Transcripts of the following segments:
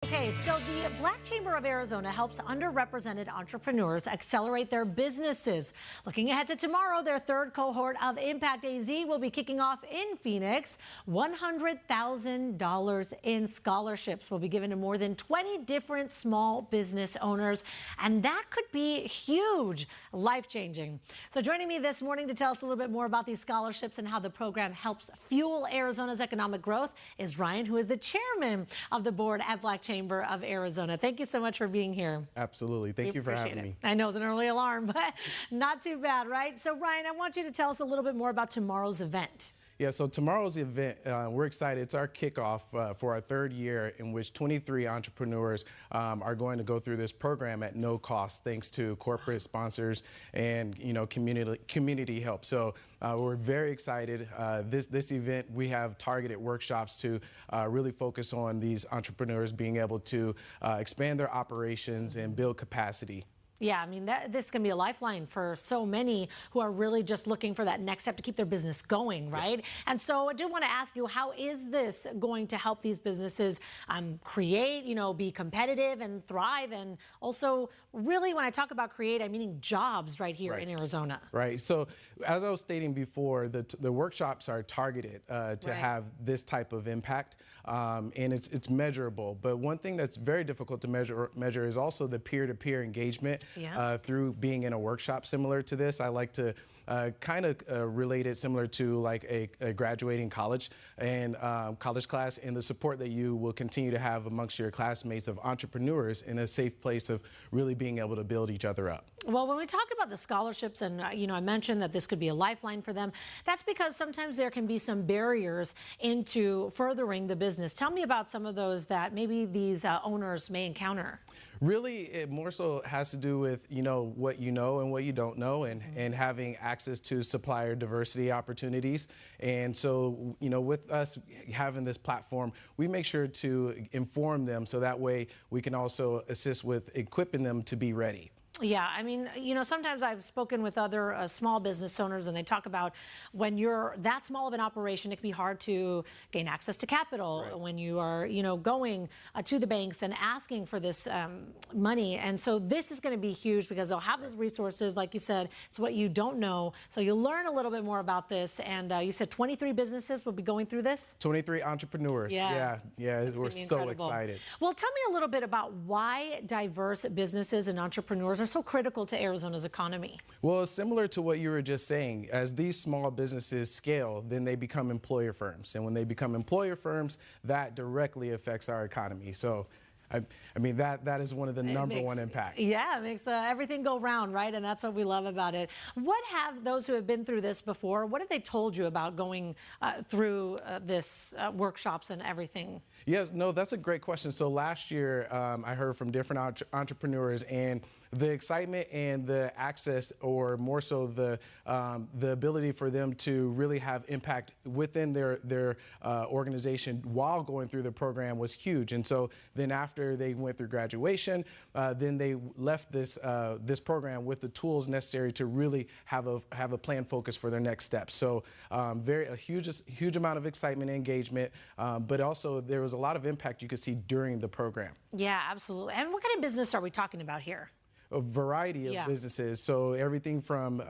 Okay, so the Black Chamber of Arizona helps underrepresented entrepreneurs accelerate their businesses. Looking ahead to tomorrow, their third cohort of Impact AZ will be kicking off in Phoenix. $100,000 in scholarships will be given to more than 20 different small business owners, and that could be huge, life-changing. So joining me this morning to tell us a little bit more about these scholarships and how the program helps fuel Arizona's economic growth is Ryan, who is the chairman of the board at Black Chamber of Arizona. Thank you so much for being here. Absolutely. Thank you for having me. I know it's an early alarm, but not too bad, right? So Ryan, I want you to tell us a little bit more about tomorrow's event. Yeah, so tomorrow's event, we're excited. It's our kickoff for our third year in which 23 entrepreneurs are going to go through this program at no cost, thanks to corporate sponsors and community help. So we're very excited. This event, we have targeted workshops to really focus on these entrepreneurs being able to expand their operations and build capacity. Yeah, I mean, this can be a lifeline for so many who are really just looking for that next step to keep their business going, right? Yes. And so I do want to ask you, how is this going to help these businesses create, be competitive and thrive? And also, really, when I talk about create, I'm meaning jobs right here in Arizona. Right. So as I was stating before, the workshops are targeted to have this type of impact, and it's measurable. But one thing that's very difficult to measure is also the peer-to-peer engagement. Through being in a workshop similar to this. I like to kind of relate it similar to like a graduating college and college class, and the support that you will continue to have amongst your classmates of entrepreneurs in a safe place of really being able to build each other up. Well, when we talk about the scholarships, and I mentioned that this could be a lifeline for them, that's because sometimes there can be some barriers into furthering the business. Tell me about some of those that maybe these owners may encounter. Really, it more so has to do with, what you know and what you don't know, and having access to supplier diversity opportunities. And so, with us having this platform, we make sure to inform them so that way we can also assist with equipping them to be ready. Yeah, I mean, sometimes I've spoken with other small business owners, and they talk about when you're that small of an operation, it can be hard to gain access to capital when you are, going to the banks and asking for this money. And so this is going to be huge because they'll have those resources. Like you said, it's what you don't know. So you'll learn a little bit more about this. And you said 23 businesses will be going through this? 23 entrepreneurs. Yeah, we're so excited. Well, tell me a little bit about why diverse businesses and entrepreneurs are so critical to Arizona's economy. Well, similar to what you were just saying, as these small businesses scale, then they become employer firms. And when they become employer firms, that directly affects our economy. So I mean, that is one of the number one impacts. Yeah, it makes everything go round, right? And that's what we love about it. What have those who have been through this before, what have they told you about going through this workshops and everything? Yes, no, that's a great question. So last year, I heard from different entrepreneurs, and the excitement and the access, or more so the ability for them to really have impact within their organization while going through the program was huge. And so then after they went through graduation, then they left this program with the tools necessary to really have a plan focus for their next steps. So a huge amount of excitement and engagement, but also there was a lot of impact you could see during the program. Yeah, absolutely. And what kind of business are we talking about here? A variety of businesses. So everything from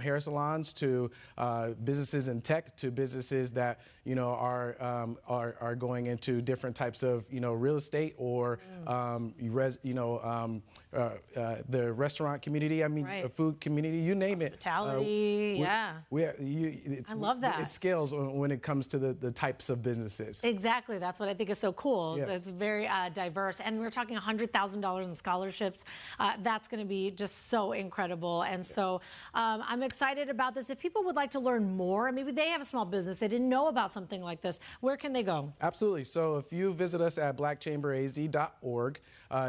hair salons to businesses in tech to businesses that are going into different types of real estate or the restaurant community. I mean, food community. You name it. Hospitality. I love that. It scales when it comes to the types of businesses. Exactly. That's what I think is so cool. Yes. It's very diverse, and we're talking $100,000 in scholarships. That's going to be just so incredible. And so I'm excited about this. If people would like to learn more, maybe they have a small business, they didn't know about something like this, where can they go? Absolutely. So if you visit us at blackchamberaz.org,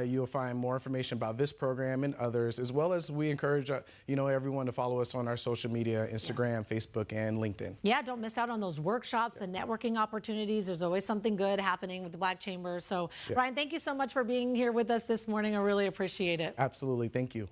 you'll find more information about this program and others, as well as we encourage everyone to follow us on our social media, Instagram, Facebook, and LinkedIn. Yeah, don't miss out on those workshops, the networking opportunities. There's always something good happening with the Black Chamber. So Ryan, thank you so much for being here with us this morning. I really appreciate it. Absolutely. Thank you.